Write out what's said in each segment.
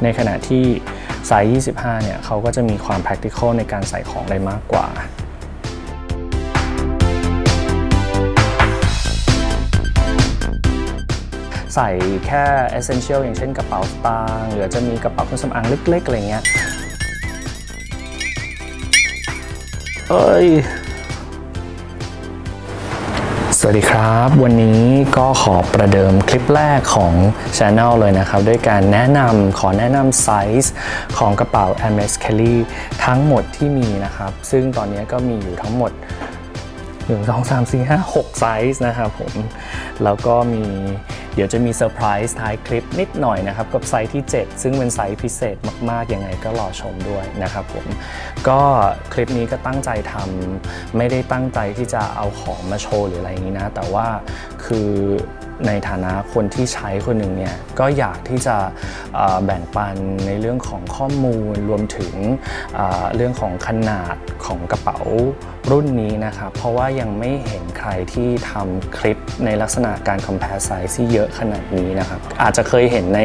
ในขณะที่ไซส์25เนี่ยเขาก็จะมีความ practical ในการใส่ของได้มากกว่าใส่แค่ essential อย่างเช่นกระเป๋าสตางค์หรือจะมีกระเป๋าเครื่องสำอางเล็กๆอะไรเงี้ยสวัสดีครับวันนี้ก็ขอประเดิมคลิปแรกของ Channel เลยนะครับด้วยการขอแนะนำไซส์ของกระเป๋า Hermes Kelly ทั้งหมดที่มีนะครับซึ่งตอนนี้ก็มีอยู่ทั้งหมด1 2 3 4 5 6ไซส์นะครับผมแล้วก็เดี๋ยวจะมีเซอร์ไพรส์ท้ายคลิปนิดหน่อยนะครับกับไซส์ที่7ซึ่งเป็นไซส์พิเศษมากๆยังไงก็รอชมด้วยนะครับผมก็คลิปนี้ก็ตั้งใจทำไม่ได้ตั้งใจที่จะเอาของมาโชว์หรืออะไรอย่างนี้นะแต่ว่าคือในฐานะคนที่ใช้คนหนึ่งเนี่ยก็อยากที่จะแบ่งปันในเรื่องของข้อมูลรวมถึงเรื่องของขนาดของกระเป๋ารุ่นนี้นะครับเพราะว่ายังไม่เห็นใครที่ทำคลิปในลักษณะการ compare size ที่เยอะขนาดนี้นะครับอาจจะเคยเห็นใน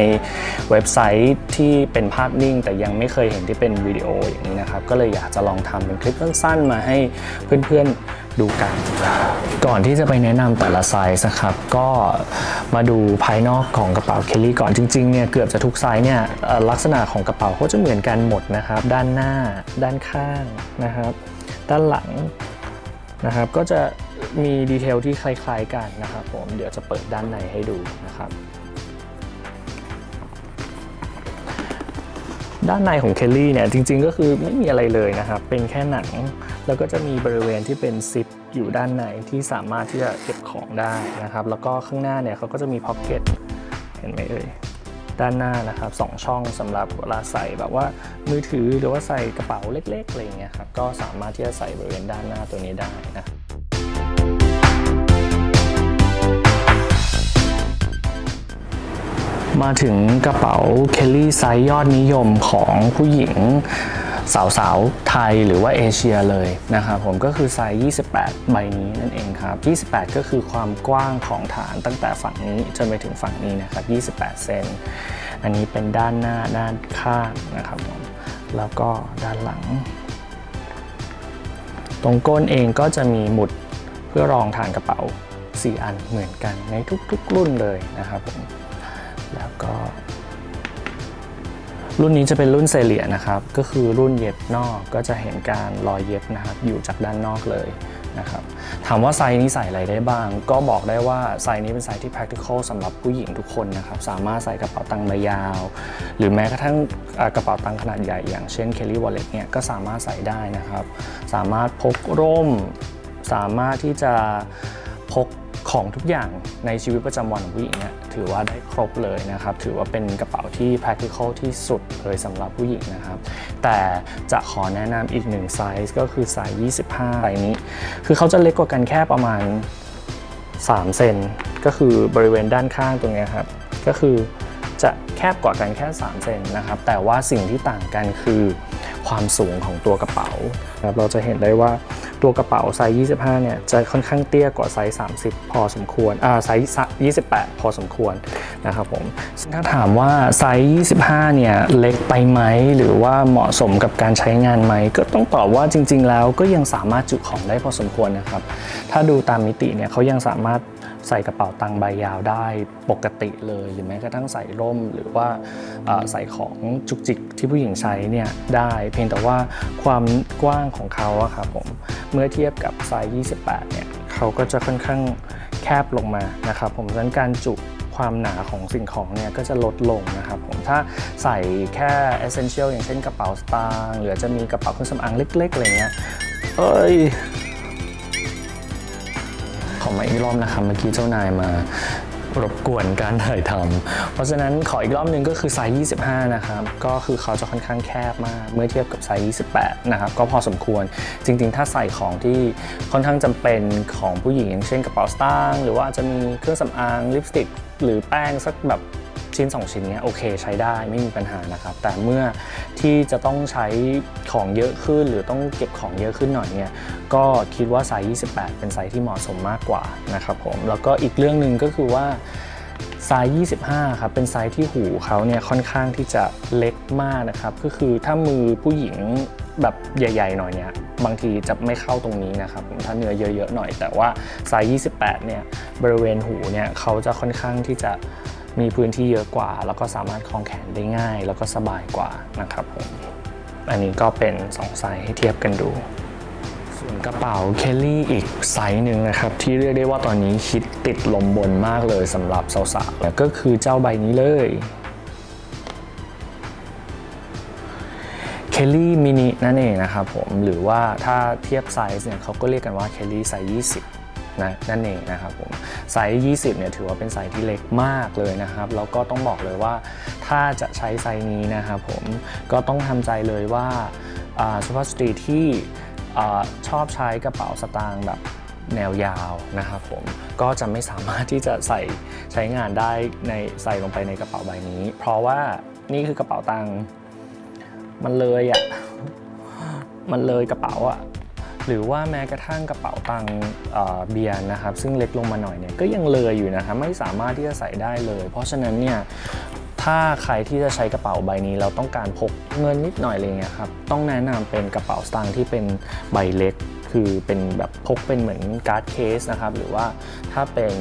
เว็บไซต์ที่เป็นภาพนิ่งแต่ยังไม่เคยเห็นที่เป็นวิดีโออย่างนี้นะครับก็เลยอยากจะลองทำเป็นคลิปสั้นๆมาให้เพื่อนๆดูกันก่อนที่จะไปแนะนำแต่ละไซส์นะครับก็มาดูภายนอกของกระเป๋าเคลลี่ก่อนจริงๆเนี่ยเกือบจะทุกไซส์เนี่ยลักษณะของกระเป๋าก็จะเหมือนกันหมดนะครับด้านหน้าด้านข้างนะครับด้านหลังนะครับก็จะมีดีเทลที่คล้ายๆกันนะครับผมเดี๋ยวจะเปิดด้านในให้ดูนะครับด้านในของเคลลี่เนี่ยจริงๆก็คือไม่มีอะไรเลยนะครับเป็นแค่หนังแล้วก็จะมีบริเวณที่เป็นซิปอยู่ด้านในที่สามารถที่จะเก็บของได้นะครับแล้วก็ข้างหน้าเนี่ยเขาก็จะมีพ็อกเก็ตเห็นไหมเอ่ยด้านหน้านะครับ2ช่องสำหรับเวลาใส่แบบว่ามือถือหรือว่าใส่กระเป๋าเล็กๆอะไรเงี้ยครับก็สามารถที่จะใส่บริเวณด้านหน้าตัวนี้ได้นะมาถึงกระเป๋าเคลลี่ไซส์ยอดนิยมของผู้หญิงสาวๆไทยหรือว่าเอเชียเลยนะครับผมก็คือไซส์28ใบนี้นั่นเองครับ28ก็คือความกว้างของฐานตั้งแต่ฝั่งนี้จนไปถึงฝั่งนี้นะครับ28เซนอันนี้เป็นด้านหน้าด้านข้างนะครับผมแล้วก็ด้านหลังตรงก้นเองก็จะมีหมุดเพื่อรองฐานกระเป๋า4อันเหมือนกันในทุกๆรุ่นเลยนะครับผมแล้วก็รุ่นนี้จะเป็นรุ่นเซเลียนะครับก็คือรุ่นเย็บนอกก็จะเห็นการรอยเย็บนะครับอยู่จากด้านนอกเลยนะครับถามว่าไซส์นี้ใส่อะไรได้บ้างก็บอกได้ว่าไซส์นี้เป็นไซส์ที่ practical สำหรับผู้หญิงทุกคนนะครับสามารถใส่กระเป๋าตังค์ใบยาวหรือแม้กระทั่งกระเป๋าตังค์ขนาดใหญ่อย่างเช่น Kelly Wallet เนี่ยก็สามารถใส่ได้นะครับสามารถพกร่มสามารถที่จะพกของทุกอย่างในชีวิตประจำวันของผู้หญิงเนี่ยถือว่าได้ครบเลยนะครับถือว่าเป็นกระเป๋าที่ practical ที่สุดเลยสำหรับผู้หญิงนะครับแต่จะขอแนะนำอีก1ไซส์ก็คือไซส์25ไซส์นี้คือเขาจะเล็กกว่ากันแค่ประมาณ3เซนก็คือบริเวณด้านข้างตรงนี้ครับก็คือจะแคบกว่ากันแค่3เซนนะครับแต่ว่าสิ่งที่ต่างกันคือความสูงของตัวกระเป๋าครับเราจะเห็นได้ว่าตัวกระเป๋าไซส์25เนี่ยจะค่อนข้างเตี้ยกว่าไซส์30พอสมควรไซส์28พอสมควรนะครับผมซึ่งถ้าถามว่าไซส์25เนี่ยเล็กไปไหมหรือว่าเหมาะสมกับการใช้งานไหมก็ต้องตอบว่าจริงๆแล้วก็ยังสามารถจุของได้พอสมควรนะครับถ้าดูตามมิติเนี่ยเขายังสามารถใส่กระเป๋าตังค์ใบยาวได้ปกติเลยหรือแม้กระทั่งใส่ร่มหรือว่าใส่ของจุกจิกที่ผู้หญิงใช้เนี่ยได้เพียงแต่ว่าความกว้างของเขาอะครับผมเมื่อเทียบกับไซส์28เนี่ยเขาก็จะค่อนข้างแคบลงมานะครับผมดังนั้นการจุความหนาของสิ่งของเนี่ยก็จะลดลงนะครับผมถ้าใส่แค่ essential อย่างเช่นกระเป๋าสตางค์หรือจะมีกระเป๋าเครื่องสำอางเล็กๆอะไรเงี้ยขอมาอีกรอบนะครับเมื่อกี้เจ้านายมารบกวนการถ่ายทำเพราะฉะนั้นขออีกรอบนึงก็คือไซส์25นะครับก็คือเขาจะค่อนข้างแคบมากเมื่อเทียบกับไซส์28นะครับก็พอสมควรจริงๆถ้าใส่ของที่ค่อนข้างจำเป็นของผู้หญิงอย่างเช่นกระเป๋าสตางค์หรือว่าจะมีเครื่องสำอางลิปสติกหรือแป้งสักแบบชิ้น2ชิ้นเนี้ยโอเคใช้ได้ไม่มีปัญหานะครับแต่เมื่อที่จะต้องใช้ของเยอะขึ้นหรือต้องเก็บของเยอะขึ้นหน่อยเนี่ยก็คิดว่าไซส์28เป็นไซส์ที่เหมาะสมมากกว่านะครับผมแล้วก็อีกเรื่องหนึ่งก็คือว่า ไซส์25ครับเป็นไซส์ที่หูเขาเนี่ยค่อนข้างที่จะเล็กมากนะครับก็คือถ้ามือผู้หญิงแบบใหญ่ๆหน่อยเนี่ยบางทีจะไม่เข้าตรงนี้นะครับถ้าเนื้อเยอะๆหน่อยแต่ว่าไซส์28เนี่ยบริเวณหูเนี่ยเขาจะค่อนข้างที่จะมีพื้นที่เยอะกว่าแล้วก็สามารถคล้องแขนได้ง่ายแล้วก็สบายกว่านะครับผมอันนี้ก็เป็น2ไซส์ให้เทียบกันดูส่วนกระเป๋าเคลลี่อีกไซส์หนึ่งนะครับที่เรียกได้ว่าตอนนี้ฮิตติดลมบนมากเลยสำหรับสาวๆแล้วก็คือเจ้าใบนี้เลยเคลลี่มินินั่นเองนะครับผมหรือว่าถ้าเทียบไซส์เนี่ยเขาก็เรียกกันว่าเคลลี่ไซส์20นั่นเองนะครับผมไซส์20เนี่ยถือว่าเป็นไซส์ที่เล็กมากเลยนะครับแล้วก็ต้องบอกเลยว่าถ้าจะใช้ไซส์นี้นะครับผมก็ต้องทำใจเลยว่าสุภาพสตรีที่ชอบใช้กระเป๋าสตางค์แบบแนวยาวนะครับผมก็จะไม่สามารถที่จะใช้งานได้ใส่ลงไปในกระเป๋าใบนี้เพราะว่านี่คือกระเป๋าตังค์มันเลยมันเลยกระเป๋าหรือว่าแม้กระทั่งกระเป๋าตังค์เบียร์นะครับซึ่งเล็กลงมาหน่อยเนี่ยก็ยังเลยอยู่นะครับไม่สามารถที่จะใส่ได้เลยเพราะฉะนั้นเนี่ยถ้าใครที่จะใช้กระเป๋าใบนี้เราต้องการพกเงินนิดหน่อยอะไรเงี้ยครับต้องแนะนำเป็นกระเป๋าสตางค์ที่เป็นใบเล็กคือเป็นแบบพกเป็นเหมือนการ์ดเคสนะครับหรือว่าถ้าเป็น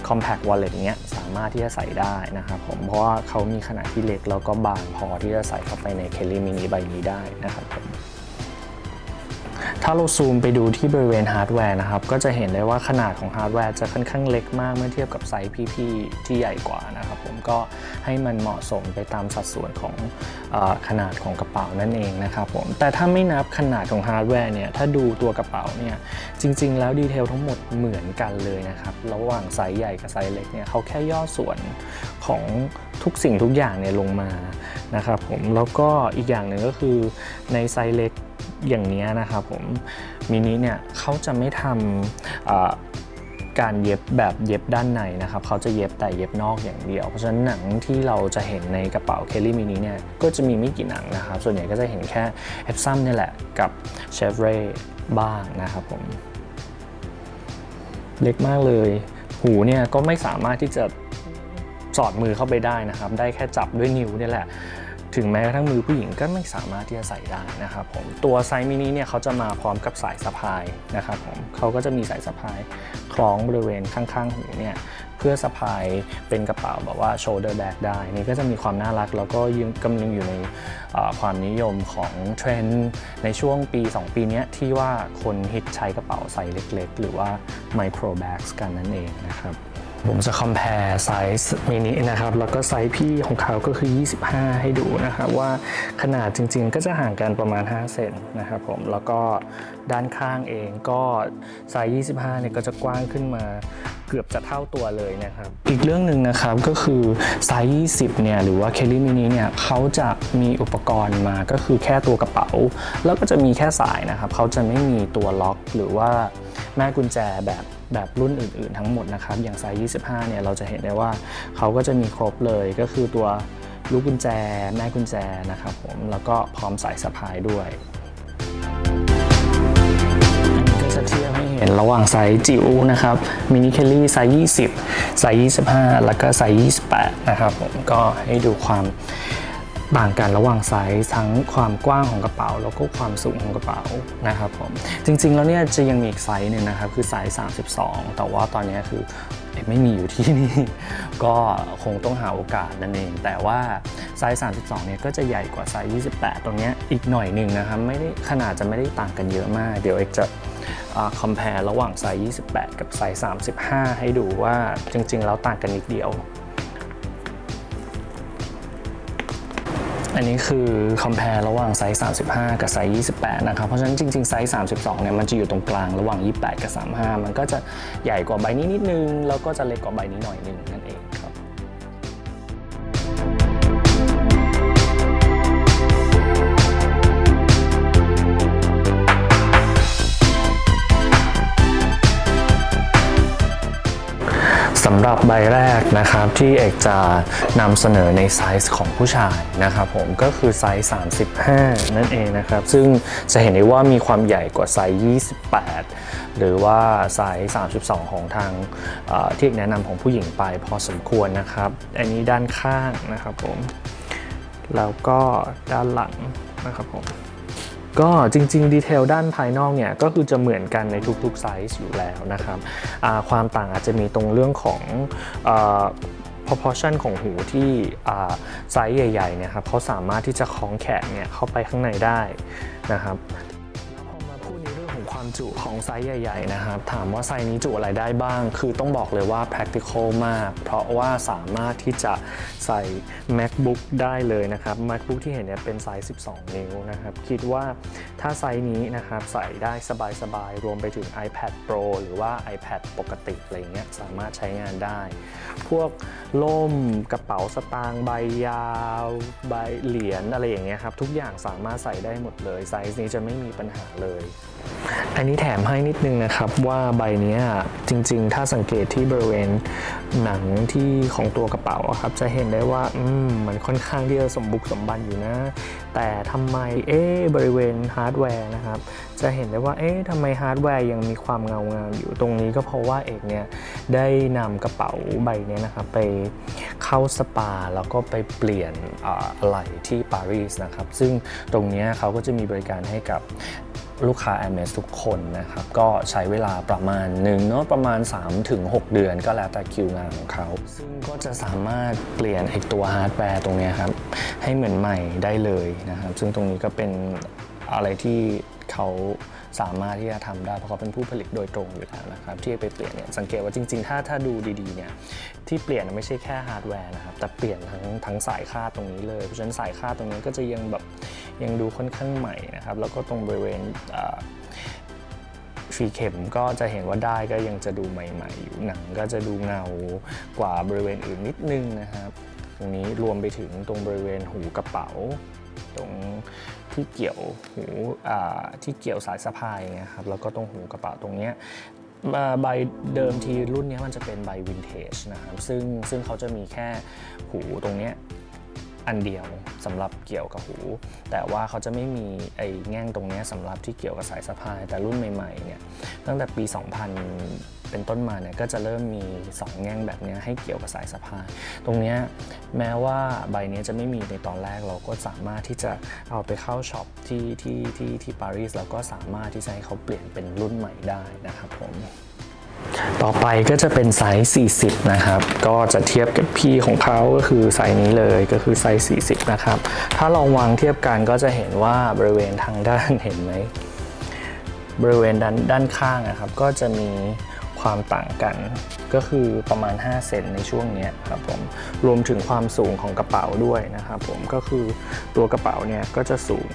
compact wallet เนี้ยสามารถที่จะใส่ได้นะครับผมเพราะว่าเขามีขนาดที่เล็กแล้วก็บางพอที่จะใส่เข้าไปในเคลลี่มินิใบนี้ได้นะครับผมถ้าเราซูมไปดูที่บริเวณฮาร์ดแวร์นะครับก็จะเห็นได้ว่าขนาดของฮาร์ดแวร์จะค่อนข้างเล็กมากเมื่อเทียบกับไซส์พี่ๆที่ใหญ่กว่านะครับผมก็ให้มันเหมาะสมไปตามสัดส่วนของขนาดของกระเป๋านั่นเองนะครับผมแต่ถ้าไม่นับขนาดของฮาร์ดแวร์เนี่ยถ้าดูตัวกระเป๋าเนี่ยจริงๆแล้วดีเทลทั้งหมดเหมือนกันเลยนะครับระหว่างไซส์ใหญ่กับไซส์เล็กเนี่ยเขาแค่ย่อส่วนของทุกสิ่งทุกอย่างเนี่ยลงมานะครับผมแล้วก็อีกอย่างหนึ่งก็คือในไซส์เล็กอย่างนี้นะครับผมมินิเนี่ยเขาจะไม่ทำการเย็บแบบเย็บด้านในนะครับเขาจะเย็บแต่เย็บนอกอย่างเดียวเพราะฉะนั้นหนังที่เราจะเห็นในกระเป๋าเคลลี่มินิเนี่ยก็จะมีไม่กี่หนังนะครับส่วนใหญ่ก็จะเห็นแค่เอฟซัมนี่แหละกับเชฟเร่บ้างนะครับผมเล็กมากเลยหูเนี่ยก็ไม่สามารถที่จะสอดมือเข้าไปได้นะครับได้แค่จับด้วยนิ้วนี่แหละถึงแม้กระทั่งมือผู้หญิงก็ไม่สามารถที่จะใส่ได้นะครับผมตัวไซส์มินิเนี่ยเขาจะมาพร้อมกับสายสะพายนะครับผมเขาก็จะมีสายสะพายคล้องบริเวณข้างๆหูเนี่ยเพื่อสะพายเป็นกระเป๋าแบบว่า shoulder bag ได้นี่ก็จะมีความน่ารักแล้วก็ยังกำลังอยู่ในความนิยมของเทรนด์ในช่วงปี2ปีนี้ที่ว่าคนฮิตใช้กระเป๋าไซส์เล็กๆหรือว่า micro bags กันนั่นเองนะครับผมจะ compare ไซส์มินินะครับแล้วก็ไซส์พี่ของเขาก็คือ25ให้ดูนะครับว่าขนาดจริงๆก็จะห่างกันประมาณ5เซนนะครับผมแล้วก็ด้านข้างเองก็ไซส์25เนี่ยก็จะกว้างขึ้นมาเกือบจะเท่าตัวเลยนะครับอีกเรื่องหนึ่งนะครับก็คือไซส์20เนี่ยหรือว่าเคลลี่มินิเนี่ยเขาจะมีอุปกรณ์มาก็คือแค่ตัวกระเป๋าแล้วก็จะมีแค่สายนะครับเขาจะไม่มีตัวล็อกหรือว่าแม่กุญแจแบบรุ่นอื่นๆทั้งหมดนะครับอย่างไซส์25เนี่ยเราจะเห็นได้ว่าเขาก็จะมีครบเลยก็คือตัวลูกกุญแจแม่กุญแจนะครับผมแล้วก็พร้อมสายสะพายด้วยอันนี้ก็จะเทียบให้เห็นระหว่างไซส์จิ๋วนะครับมินิเคลลี่ไซส์20ไซส์25แล้วก็ไซส์28นะครับผมก็ให้ดูความต่างกันระหว่างไซส์ทั้งความกว้างของกระเป๋าแล้วก็ความสูงของกระเป๋านะครับผมจริงๆแล้วเนี่ยจะยังมีอีกไซส์หนึ่งนะครับคือไซส์32แต่ว่าตอนนี้คือไม่มีอยู่ที่นี่ก็คงต้องหาโอกาสนั่นเองแต่ว่าไซส์32เนี่ยก็จะใหญ่กว่าไซส์28ตรงนี้อีกหน่อยหนึ่งนะครับไม่ได้ขนาดจะไม่ได้ต่างกันเยอะมากเดี๋ยวเอกจะcompare ระหว่างไซส์28กับไซส์35ให้ดูว่าจริงๆแล้วต่างกันนิดเดียวอันนี้คือ compare ระหว่างไซส์35กับไซส์28นะครับเพราะฉะนั้นจริงๆไซส์32เนี่ยมันจะอยู่ตรงกลางระหว่าง28กับ35มันก็จะใหญ่กว่าใบนี้นิดนึงแล้วก็จะเล็กกว่าใบนี้หน่อยนึงนั่นเองครับ สำหรับใบแรกนะครับที่เอกจะนำเสนอในไซส์ของผู้ชายนะครับผมก็คือไซส์35นั่นเองนะครับซึ่งจะเห็นได้ว่ามีความใหญ่กว่าไซส์28หรือว่าไซส์32ของทางที่เอกแนะนำของผู้หญิงไปพอสมควรนะครับอันนี้ด้านข้างนะครับผมแล้วก็ด้านหลังนะครับผมก็จริงๆดีเทลด้านภายนอกเนี่ยก็คือจะเหมือนกันในทุกๆไซส์อยู่แล้วนะครับความต่างอาจจะมีตรงเรื่องของproportion ของหูที่ไซส์ใหญ่ๆเนี่ยครับเขาสามารถที่จะคล้องแขนเนี่ยเข้าไปข้างในได้นะครับแล้วพอมาพูดในเรื่องของความจุของไซส์ใหญ่ๆนะครับถามว่าไซส์นี้จุอะไรได้บ้างคือต้องบอกเลยว่า practical มากเพราะว่าสามารถที่จะใส่ MacBook ได้เลยนะครับ MacBook ที่เห็นเนี่ยเป็นไซส์12 นิ้วนะครับคิดว่าถ้าไซส์นี้นะครับใส่ได้สบายๆรวมไปถึง iPad Pro หรือว่า iPad ปกติอะไรเงี้ยสามารถใช้งานได้พวกล่มกระเป๋าสตางค์ใบยาวใบเหรียญอะไรอย่างเงี้ยครับทุกอย่างสามารถใส่ได้หมดเลยไซส์นี้จะไม่มีปัญหาเลยอันนี้แถมให้นิดนึงนะครับว่าใบนี้จริงๆถ้าสังเกตที่บริเวณหนังที่ของตัวกระเป๋าครับจะเห็นได้ว่ามันค่อนข้างที่จะสมบุกสมบันอยู่นะแต่ทำไมบริเวณฮาร์ดแวร์นะครับจะเห็นได้ว่าทำไมฮาร์ดแวร์ยังมีความเงางามอยู่ตรงนี้ก็เพราะว่าเอกเนี่ยได้นำกระเป๋าใบนี้นะครับไปเข้าสปาแล้วก็ไปเปลี่ยนอะไหล่ที่ปารีสนะครับซึ่งตรงนี้เขาก็จะมีบริการให้กับลูกค้า Hermes ทุกคนนะครับก็ใช้เวลาประมาณหนึ่งเนาะประมาณ 3-6 เดือนก็แล้วแต่คิวงานของเขาซึ่งก็จะสามารถเปลี่ยนไอ้ตัวฮาร์ดแวร์ตรงนี้ครับให้เหมือนใหม่ได้เลยนะครับซึ่งตรงนี้ก็เป็นอะไรที่เขาสามารถที่จะทำได้เพราะเขาเป็นผู้ผลิตโดยตรงอยู่แล้วนะครับที่ไปเปลี่ยนเนี่ยสังเกตว่าจริงๆถ้าดูดีๆเนี่ยที่เปลี่ยนไม่ใช่แค่ฮาร์ดแวร์นะครับแต่เปลี่ยนทั้งสายคาดตรงนี้เลยเพราะฉะนั้นสายคาดตรงนี้ก็จะยังดูค่อนข้างใหม่นะครับแล้วก็ตรงบริเวณฝีเข็มก็จะเห็นว่าได้ก็ยังจะดูใหม่ๆอยู่หนังก็จะดูเงากว่าบริเวณอื่นนิดนึงนะครับตรงนี้รวมไปถึงตรงบริเวณหูกระเป๋าตรงที่เกี่ยวหูที่เกี่ยวสายสะพายนะครับแล้วก็ตรงหูกระเป๋าตรงนี้ใบเดิมทีรุ่นนี้มันจะเป็นใบวินเทจนะครับซึ่งเขาจะมีแค่หูตรงนี้อันเดียวสำหรับเกี่ยวกับหูแต่ว่าเขาจะไม่มีไอ้แง่งตรงนี้สำหรับที่เกี่ยวกับสายสะพายแต่รุ่นใหม่ๆเนี่ยตั้งแต่ปี 2000 เป็นต้นมาเนี่ยก็จะเริ่มมี2แง่งแบบนี้ให้เกี่ยวกับสายสะพายตรงนี้แม้ว่าใบนี้จะไม่มีในตอนแรกเราก็สามารถที่จะเอาไปเข้าช็อปที่ปารีสแล้วก็สามารถที่จะให้เขาเปลี่ยนเป็นรุ่นใหม่ได้นะครับผมต่อไปก็จะเป็นไซส์40นะครับก็จะเทียบกับพี่ของเขาก็คือไซส์นี้เลยก็คือไซส์40นะครับถ้าลองวางเทียบกันก็จะเห็นว่าบริเวณทางด้านเห็นไหมบริเวณด้านข้างนะครับก็จะมีความต่างกันก็คือประมาณ5เซนในช่วงนี้ครับผมรวมถึงความสูงของกระเป๋าด้วยนะครับผมก็คือตัวกระเป๋าเนี่ยก็จะสูง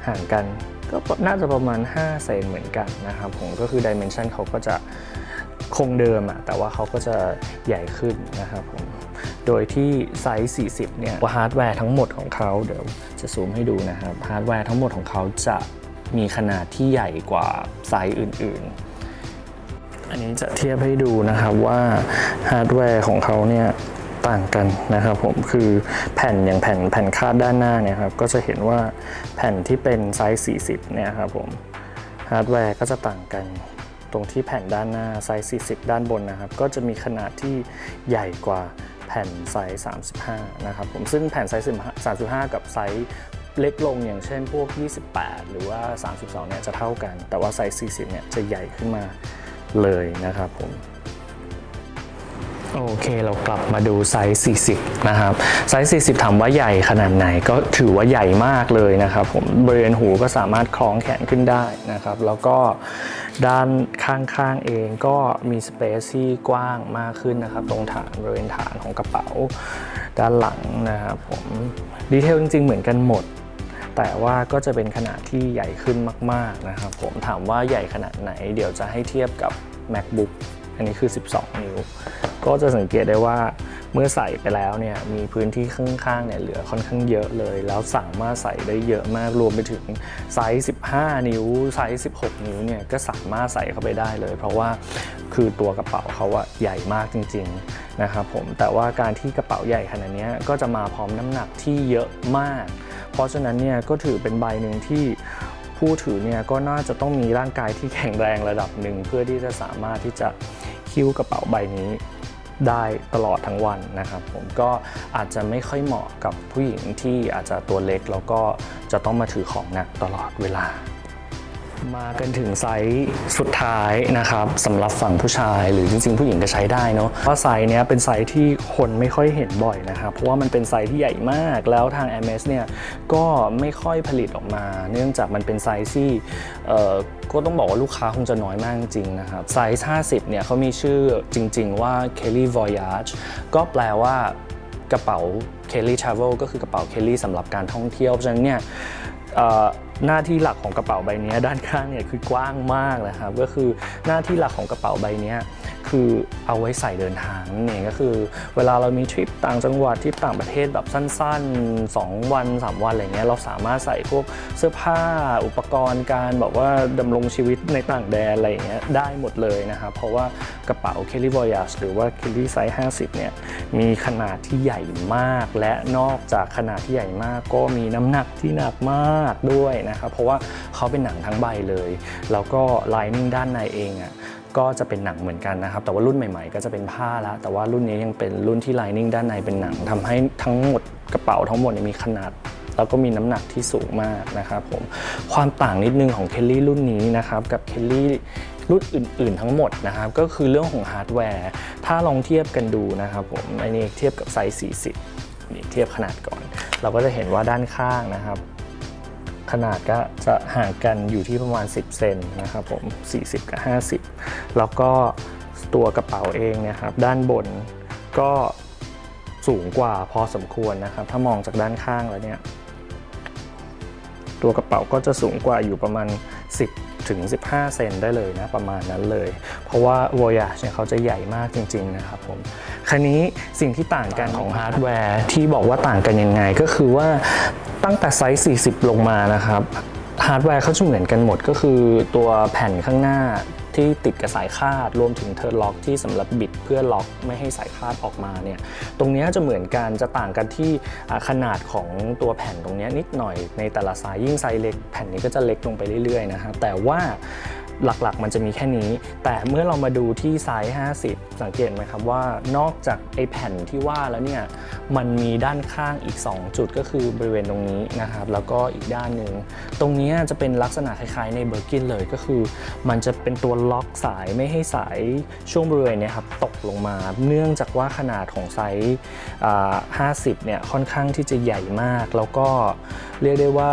ห่างกันก็น่าจะประมาณ5เซนเหมือนกันนะครับผมก็คือดิเมนชันเขาก็จะคงเดิมแต่ว่าเขาก็จะใหญ่ขึ้นนะครับผมโดยที่ไซส์40เนี่ยฮาร์ดแวร์ทั้งหมดของเขาเดี๋ยวจะซูมให้ดูนะครับฮาร์ดแวร์ทั้งหมดของเขาจะมีขนาดที่ใหญ่กว่าไซส์อื่นๆอันนี้จะเทียบให้ดูนะครับว่าฮาร์ดแวร์ของเขาเนี่ยต่างกันนะครับผมคือแผ่นอย่างแผ่นคาดด้านหน้าเนี่ยครับก็จะเห็นว่าแผ่นที่เป็นไซส์40เนี่ยครับผมฮาร์ดแวร์ก็จะต่างกันตรงที่แผ่นด้านหน้าไซส์40ด้านบนนะครับก็จะมีขนาดที่ใหญ่กว่าแผ่นไซส์35นะครับผมซึ่งแผ่นไซส์35กับไซส์เล็กลงอย่างเช่นพวก28หรือว่า32เนี่ยจะเท่ากันแต่ว่าไซส์40เนี่ยจะใหญ่ขึ้นมาเลยนะครับผมโอเคเรากลับมาดูไซส์40นะครับไซส์40ถามว่าใหญ่ขนาดไหนก็ถือว่าใหญ่มากเลยนะครับผมบริเวณหูก็สามารถคล้องแขนขึ้นได้นะครับแล้วก็ด้านข้างๆเองก็มีสเปซที่กว้างมากขึ้นนะครับตรงฐานบริเวณฐานของกระเป๋าด้านหลังนะครับผมดีเทลจริงๆเหมือนกันหมดแต่ว่าก็จะเป็นขนาดที่ใหญ่ขึ้นมากๆนะครับผมถามว่าใหญ่ขนาดไหนเดี๋ยวจะให้เทียบกับ MacBook อันนี้คือ12 นิ้วก็จะสังเกตได้ว่าเมื่อใส่ไปแล้วเนี่ยมีพื้นที่ข้างๆเนี่ยเหลือค่อนข้างเยอะเลยแล้วสามารถใส่ได้เยอะมากรวมไปถึงไซส์15 นิ้วไซส์16 นิ้วเนี่ยก็สามารถใส่เข้าไปได้เลยเพราะว่าคือตัวกระเป๋าเขาอะใหญ่มากจริงๆนะครับผมแต่ว่าการที่กระเป๋าใหญ่ขนาดนี้ก็จะมาพร้อมน้ำหนักที่เยอะมากเพราะฉะนั้นเนี่ยก็ถือเป็นใบหนึ่งที่ผู้ถือเนี่ยก็น่าจะต้องมีร่างกายที่แข็งแรงระดับหนึ่งเพื่อที่จะสามารถที่จะหิ้วกระเป๋าใบนี้ได้ตลอดทั้งวันนะครับผมก็อาจจะไม่ค่อยเหมาะกับผู้หญิงที่อาจจะตัวเล็กแล้วก็จะต้องมาถือของหนักตลอดเวลามากันถึงไซส์สุดท้ายนะครับสำหรับฝั่งผู้ชายหรือจริงๆผู้หญิงก็ใช้ได้เนาะเพราะไซส์นี้เป็นไซส์ที่คนไม่ค่อยเห็นบ่อยนะครับเพราะว่ามันเป็นไซส์ที่ใหญ่มากแล้วทาง Hermes เนี่ยก็ไม่ค่อยผลิตออกมาเนื่องจากมันเป็นไซส์ที่ก็ต้องบอกว่าลูกค้าคงจะน้อยมากจริงนะครับไซส์50เนี่ยเขามีชื่อจริงๆว่า Kelly Voyage ก็แปลว่ากระเป๋า Kelly Travel ก็คือกระเป๋า Kelly สำหรับการท่องเที่ยวเพราะฉะนั้นเนี่ยหน้าที่หลักของกระเป๋าใบนี้ด้านข้างเนี่ยคือกว้างมากนะครับก็คือหน้าที่หลักของกระเป๋าใบนี้คือเอาไว้ใส่เดินทางนั่นเองก็คือเวลาเรามีทริปต่างจังหวัดทริปต่างประเทศแบบสั้นๆ2 วัน3 วันอะไรเงี้ยเราสามารถใส่พวกเสื้อผ้าอุปกรณ์การแบบว่าดำรงชีวิตในต่างแดนอะไรเงี้ยได้หมดเลยนะครับเพราะว่ากระเป๋า Kelly Voyage หรือว่า Kelly Size 50เนี่ยมีขนาดที่ใหญ่มากและนอกจากขนาดที่ใหญ่มากก็มีน้ำหนักที่หนักมากด้วยนะครับเพราะว่าเขาเป็นหนังทั้งใบเลยแล้วก็ไลนิ่งด้านในเองก็จะเป็นหนังเหมือนกันนะครับแต่ว่ารุ่นใหม่ๆก็จะเป็นผ้าแล้วแต่ว่ารุ่นนี้ยังเป็นรุ่นที่ไลนิ่งด้านในเป็นหนังทำให้ทั้งหมดกระเป๋าทั้งหมดมีขนาดแล้วก็มีน้ำหนักที่สูงมากนะครับผมความต่างนิดนึงของ Kelly รุ่นนี้นะครับกับ Kelly รุ่นอื่นๆทั้งหมดนะครับก็คือเรื่องของฮาร์ดแวร์ถ้าลองเทียบกันดูนะครับผมอันนี้เทียบกับไซส์40นี่เทียบขนาดก่อนเราก็จะเห็นว่าด้านข้างนะครับขนาดก็จะห่างกันอยู่ที่ประมาณ10 เซนนะครับผม40 กับ 50แล้วก็ตัวกระเป๋าเองเนี่ยครับด้านบนก็สูงกว่าพอสมควรนะครับถ้ามองจากด้านข้างแล้วเนี่ยตัวกระเป๋าก็จะสูงกว่าอยู่ประมาณ10 ถึง 15 เซนได้เลยนะประมาณนั้นเลยเพราะว่า Voyage เนี่ยเขาจะใหญ่มากจริงๆนะครับผมคราวนี้สิ่งที่ต่างกันของฮาร์ดแวร์ที่บอกว่าต่างกันยังไงก็คือว่าตั้งแต่ไซส์40ลงมานะครับฮาร์ดแวร์เขาจะเหมือนกันหมดก็คือตัวแผ่นข้างหน้าที่ติดกับสายคาดรวมถึงเทิร์นล็อกที่สำหรับบิดเพื่อล็อกไม่ให้สายคาดออกมาเนี่ยตรงนี้จะเหมือนกันจะต่างกันที่ขนาดของตัวแผ่นตรงนี้นิดหน่อยในแต่ละไซส์ยิ่งไซส์เล็กแผ่นนี้ก็จะเล็กลงไปเรื่อยๆนะฮะแต่ว่าหลักๆมันจะมีแค่นี้แต่เมื่อเรามาดูที่ไซส์50สังเกตไหมครับว่านอกจากไอ้แผ่นที่ว่าแล้วเนี่ยมันมีด้านข้างอีก2จุดก็คือบริเวณตรงนี้นะครับแล้วก็อีกด้านหนึ่งตรงนี้จะเป็นลักษณะคล้ายๆในเบอร์กินเลยก็คือมันจะเป็นตัวล็อกสายไม่ให้สายช่วงบริเวณนี้ครับตกลงมาเนื่องจากว่าขนาดของไซส์50เนี่ยค่อนข้างที่จะใหญ่มากแล้วก็เรียกได้ว่า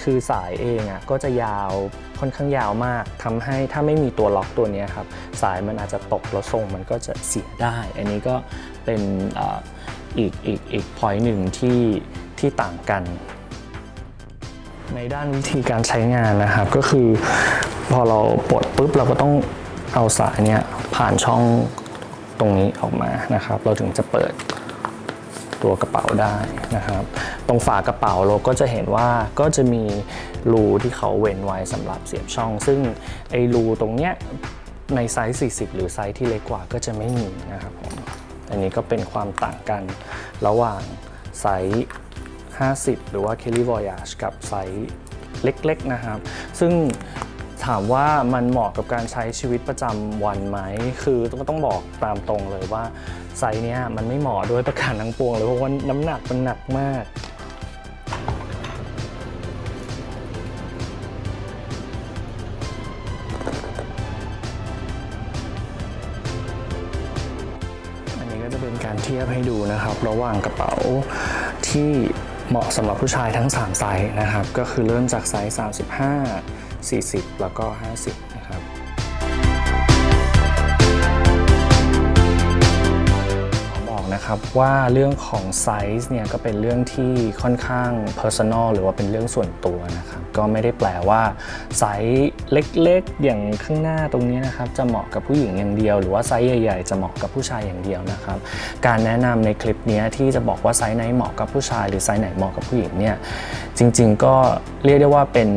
คือสายเองก็จะยาวค่อนข้างยาวมากทำให้ถ้าไม่มีตัวล็อกตัวนี้ครับสายมันอาจจะตกแล้วทรงมันก็จะเสียได้อันนี้ก็เป็นอีก point หนึ่งที่ต่างกันในด้านวิธีการใช้งานนะครับก็คือพอเราปลดปุ๊บเราก็ต้องเอาสายเนี่ยผ่านช่องตรงนี้ออกมานะครับเราถึงจะเปิดตัวกระเป๋าได้นะครับตรงฝากระเป๋าเราก็จะเห็นว่าก็จะมีรูที่เขาเว้นไว้สำหรับเสียบช่องซึ่งไอ้รูตรงเนี้ยในไซส์40หรือไซส์ที่เล็กกว่าก็จะไม่มีนะครับผมอันนี้ก็เป็นความต่างกันระหว่างไซส์50หรือว่า Kelly Voyage กับไซส์เล็กๆนะครับซึ่งถามว่ามันเหมาะกับการใช้ชีวิตประจำวันไหมคือก็ต้องบอกตามตรงเลยว่าไซส์เนี้ยมันไม่เหมาะด้วยประการทั้งปวงเลยเพราะว่าน้ำหนักมันหนักมากอันนี้ก็จะเป็นการเทียบให้ดูนะครับระหว่างกระเป๋าที่เหมาะสำหรับผู้ชายทั้ง3ไซส์นะครับก็คือเริ่มจากไซส์35 40แล้วก็50นะครับนะครับว่าเรื่องของไซส์เนี่ยก็เป็นเรื่องที่ค่อนข้าง personal หรือว่าเป็นเรื่องส่วนตัวนะครับ ก็ไม่ได้แปลว่าไซส์เล็กๆอย่างข้างหน้าตรงนี้นะครับจะเหมาะกับผู้หญิงอย่างเดียวหรือว่าไซส์ใหญ่ๆจะเหมาะกับผู้ชายอย่างเดียวนะครับการแนะนำในคลิปนี้ที่จะบอกว่าไซส์ไหนเหมาะกับผู้ชายหรือไซส์ไหนเหมาะกับผู้หญิงเนี่ยจริงๆก็เรียกได้ว่าเป็น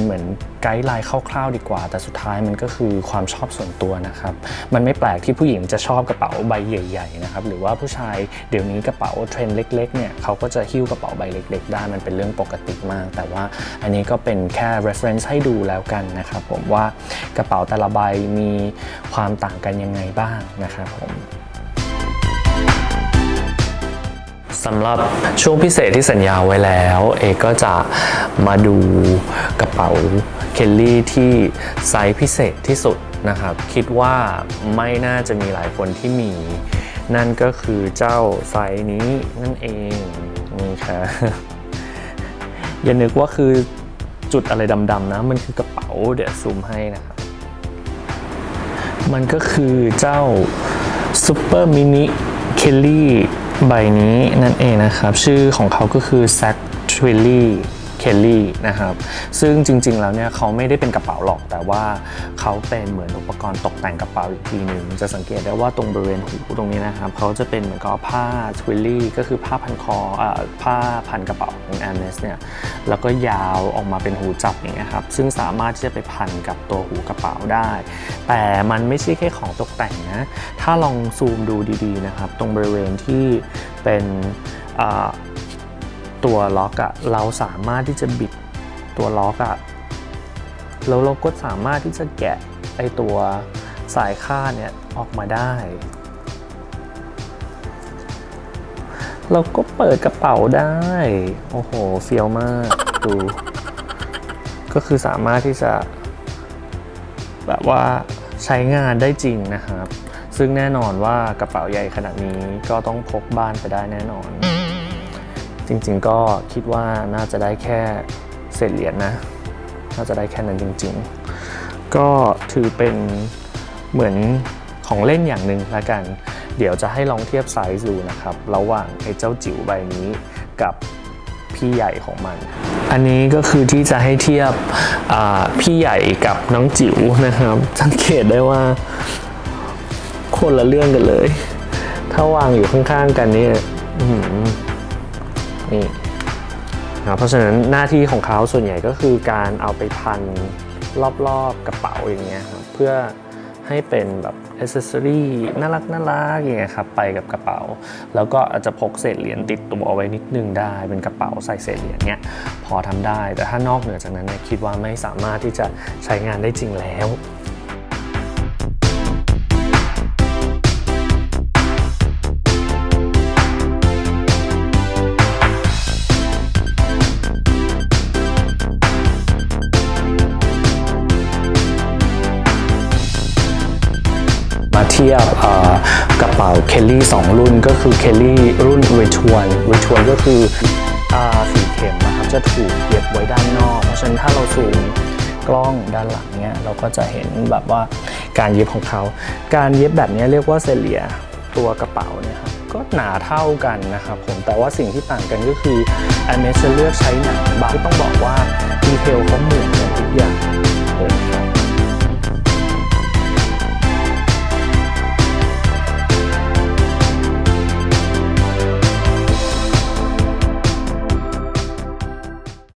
เหมือนไกด์ไลน์คร่าวๆดีกว่าแต่สุดท้ายมันก็คือความชอบส่วนตัวนะครับมันไม่แปลกที่ผู้หญิงจะชอบกระเป๋าใบใหญ่ๆนะครับหรือว่าผู้ชายเดี๋ยวนี้กระเป๋าเทรนด์เล็กๆเนี่ยเขาก็จะหิ้วกระเป๋าใบเล็กๆได้มันเป็นเรื่องปกติมากแต่ว่าอันนี้ก็เป็นแค่ reference ให้ดูแล้วกันนะครับผมว่ากระเป๋าแต่ละใบมีความต่างกันยังไงบ้างนะครับผมสำหรับช่วงพิเศษที่สัญญาไว้แล้วเอก็จะมาดูกระเป๋าเคลลี่ที่ไซส์พิเศษที่สุดนะครับคิดว่าไม่น่าจะมีหลายคนที่มีนั่นก็คือเจ้าไซส์นี้นั่นเองนี่ค่ะอย่านึกว่าคือจุดอะไรดำๆนะมันคือกระเป๋าเดี๋ยวซูมให้นะครับมันก็คือเจ้าซูเปอร์มินิเคลลี่ใบนี้นั่นเองนะครับชื่อของเขาก็คือ Zack Twilly Kelly นะครับซึ่งจริงๆแล้วเนี่ยเขาไม่ได้เป็นกระเป๋าหรอกแต่ว่าเขาเป็นเหมือนอุปกรณ์ตกแต่งกระเป๋าอีกทีหนึ่งจะสังเกตได้ว่าตรงบริเวณหูตรงนี้นะครับเขาจะเป็นเหมือนกับผ้า Twilly ก็คือผ้าพันคอผ้าพันกระเป๋าของ Hermes เนี่ยแล้วก็ยาวออกมาเป็นหูจับอย่างเงี้ยครับซึ่งสามารถที่จะไปพันกับตัวหูกระเป๋าได้แต่มันไม่ใช่แค่ของตกแต่งนะถ้าลองซูมดูดีๆนะครับตรงบริเวณที่เป็นตัวล็อกอะเราสามารถที่จะบิดตัวล็อกอะแล้วเราก็สามารถที่จะแกะไอตัวสายคาดเนี่ยออกมาได้เราก็เปิดกระเป๋าได้โอ้โหเฟี้ยวมากดูก็คือสามารถที่จะแบบว่าใช้งานได้จริงนะครับซึ่งแน่นอนว่ากระเป๋าใหญ่ขนาดนี้ก็ต้องพกบ้านไปได้แน่นอนจริงๆก็คิดว่าน่าจะได้แค่เศษเหรียญนะน่าจะได้แค่นั้นจริงๆก็ถือเป็นเหมือนของเล่นอย่างหนึ่งละกันเดี๋ยวจะให้ลองเทียบไซส์ดูนะครับระหว่างไอ้เจ้าจิ๋วใบนี้กับพี่ใหญ่ของมันอันนี้ก็คือที่จะให้เทียบพี่ใหญ่กับน้องจิ๋วนะครับสังเกตได้ว่าคนละเรื่องกันเลยถ้าวางอยู่ข้างๆกันนี่นี่นะเพราะฉะนั้นหน้าที่ของเขาส่วนใหญ่ก็คือการเอาไปพันรอบๆกระเป๋าอย่างเงี้ยครับเพื่อให้เป็นแบบอ็อกเซสซอรี่น่ารักอย่างเงี้ยครับไปกับกระเป๋าแล้วก็อาจจะพกเศษเหรียญติดตัวเอาไว้นิดนึงได้เป็นกระเป๋าใส่เศษเหรียญเนี้ยพอทำได้แต่ถ้านอกเหนือจากนั้นเนี่ยคิดว่าไม่สามารถที่จะใช้งานได้จริงแล้วมาเทียบกระเป๋าเคลลี่2รุ่นก็คือเคลลี่รุ่น Return ก็คือสีเข็มนะครับจะถูกเย็บไว้ด้านนอกเพราะฉะนั้นถ้าเราซูมกล้องด้านหลังเนี่ยเราก็จะเห็นแบบว่าการเย็บของเขาการเย็บแบบนี้เรียกว่าเซเลียตัวกระเป๋าเนี่ยครับก็หนาเท่ากันนะครับผมแต่ว่าสิ่งที่ต่างกันก็คือ Hermes จะเลือกใช้หนังบางที่ต้องบอกว่าดีเทลเขาเหมือนกันทุกอย่าง